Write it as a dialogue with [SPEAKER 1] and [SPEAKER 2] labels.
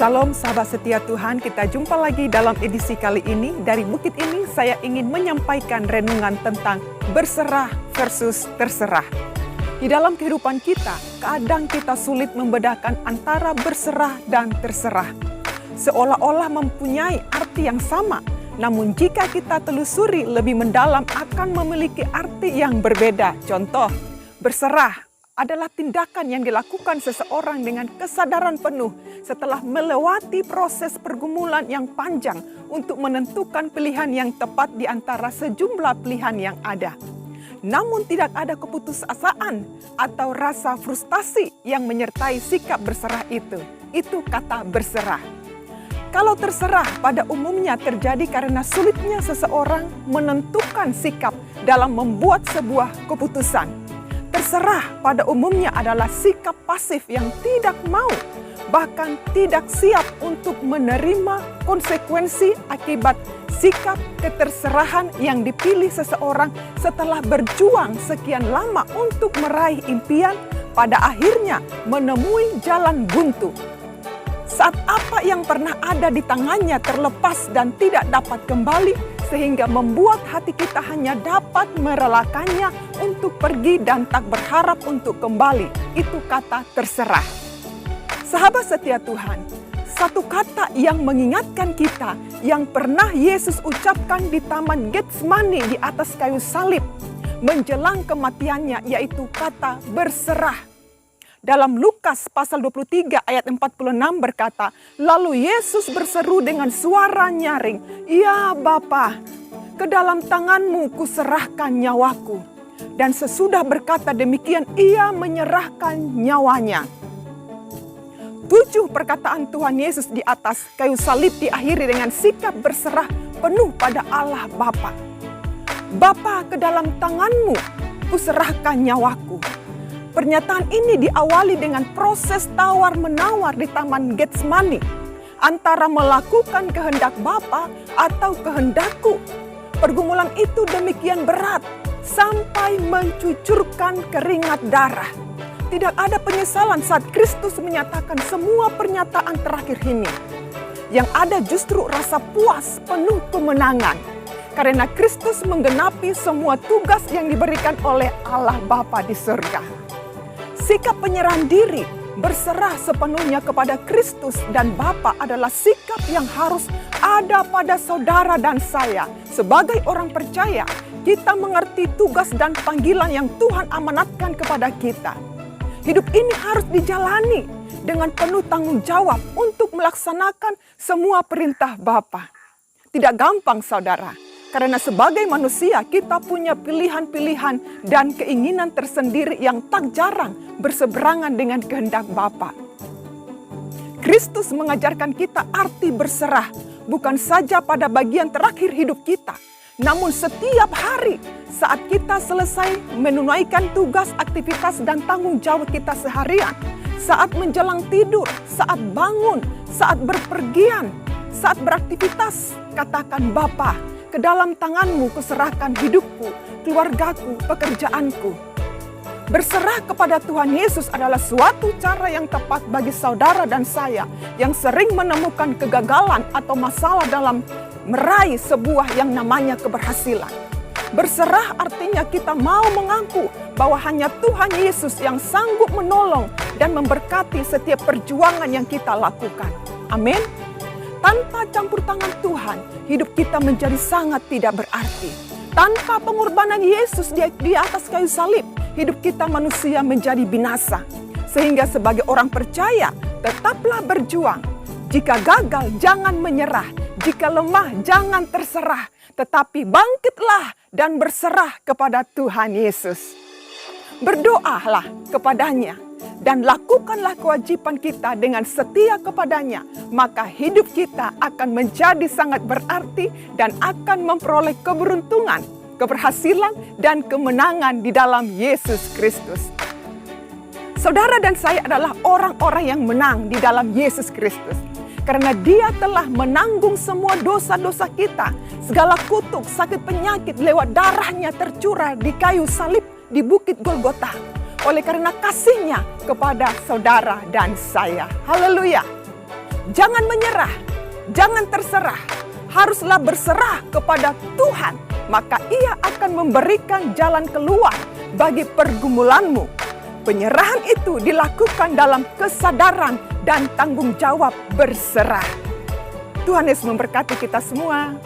[SPEAKER 1] Salam sahabat setia Tuhan, kita jumpa lagi dalam edisi kali ini. Dari bukit ini saya ingin menyampaikan renungan tentang berserah versus terserah. Di dalam kehidupan kita, kadang kita sulit membedakan antara berserah dan terserah. Seolah-olah mempunyai arti yang sama, namun jika kita telusuri lebih mendalam akan memiliki arti yang berbeda. Contoh, berserah adalah tindakan yang dilakukan seseorang dengan kesadaran penuh setelah melewati proses pergumulan yang panjang untuk menentukan pilihan yang tepat di antara sejumlah pilihan yang ada. Namun tidak ada keputusasaan atau rasa frustasi yang menyertai sikap berserah itu. Itu kata berserah. Kalau terserah pada umumnya terjadi karena sulitnya seseorang menentukan sikap dalam membuat sebuah keputusan. Terserah pada umumnya adalah sikap pasif yang tidak mau, bahkan tidak siap untuk menerima konsekuensi akibat sikap keterserahan yang dipilih seseorang setelah berjuang sekian lama untuk meraih impian, pada akhirnya menemui jalan buntu. Saat apa yang pernah ada di tangannya terlepas dan tidak dapat kembali, sehingga membuat hati kita hanya dapat merelakannya untuk pergi dan tak berharap untuk kembali. Itu kata terserah. Sahabat setia Tuhan, satu kata yang mengingatkan kita yang pernah Yesus ucapkan di Taman Getsemani di atas kayu salib menjelang kematiannya, yaitu kata berserah. Dalam Lukas pasal 23 ayat 46 berkata, lalu Yesus berseru dengan suara nyaring, "Ya Bapa, ke dalam tanganmu kuserahkan nyawaku." Dan sesudah berkata demikian, ia menyerahkan nyawanya. 7 perkataan Tuhan Yesus di atas kayu salib diakhiri dengan sikap berserah penuh pada Allah Bapa. Bapa, ke dalam tanganmu kuserahkan nyawaku. Pernyataan ini diawali dengan proses tawar-menawar di Taman Getsemani antara melakukan kehendak Bapa atau kehendakku. Pergumulan itu demikian berat sampai mencucurkan keringat darah. Tidak ada penyesalan saat Kristus menyatakan semua pernyataan terakhir ini. Yang ada justru rasa puas penuh kemenangan karena Kristus menggenapi semua tugas yang diberikan oleh Allah Bapa di surga. Sikap penyerahan diri, berserah sepenuhnya kepada Kristus dan Bapa adalah sikap yang harus ada pada saudara dan saya. Sebagai orang percaya, kita mengerti tugas dan panggilan yang Tuhan amanatkan kepada kita. Hidup ini harus dijalani dengan penuh tanggung jawab untuk melaksanakan semua perintah Bapa. Tidak gampang, saudara. Karena sebagai manusia kita punya pilihan-pilihan dan keinginan tersendiri yang tak jarang berseberangan dengan kehendak Bapa. Kristus mengajarkan kita arti berserah bukan saja pada bagian terakhir hidup kita, namun setiap hari saat kita selesai menunaikan tugas, aktivitas dan tanggung jawab kita seharian, saat menjelang tidur, saat bangun, saat berpergian, saat beraktivitas, katakan, Bapa, ke dalam tanganmu kuserahkan hidupku, keluargaku, pekerjaanku. Berserah kepada Tuhan Yesus adalah suatu cara yang tepat bagi saudara dan saya yang sering menemukan kegagalan atau masalah dalam meraih sebuah yang namanya keberhasilan. Berserah artinya kita mau mengaku bahwa hanya Tuhan Yesus yang sanggup menolong dan memberkati setiap perjuangan yang kita lakukan. Amin. Tanpa campur tangan Tuhan, hidup kita menjadi sangat tidak berarti. Tanpa pengorbanan Yesus di atas kayu salib, hidup kita manusia menjadi binasa. Sehingga sebagai orang percaya, tetaplah berjuang. Jika gagal, jangan menyerah. Jika lemah, jangan terserah. Tetapi bangkitlah dan berserah kepada Tuhan Yesus. Berdoalah kepadanya dan lakukanlah kewajiban kita dengan setia kepadanya, maka hidup kita akan menjadi sangat berarti dan akan memperoleh keberuntungan, keberhasilan, dan kemenangan di dalam Yesus Kristus. Saudara dan saya adalah orang-orang yang menang di dalam Yesus Kristus. Karena Dia telah menanggung semua dosa-dosa kita, segala kutuk, sakit, penyakit lewat darahnya tercurah di kayu salib di Bukit Golgota. Oleh karena kasih-Nya kepada saudara dan saya. Haleluya. Jangan menyerah, jangan terserah. Haruslah berserah kepada Tuhan, maka Ia akan memberikan jalan keluar bagi pergumulanmu. Penyerahan itu dilakukan dalam kesadaran dan tanggung jawab berserah. Tuhan Yesus memberkati kita semua.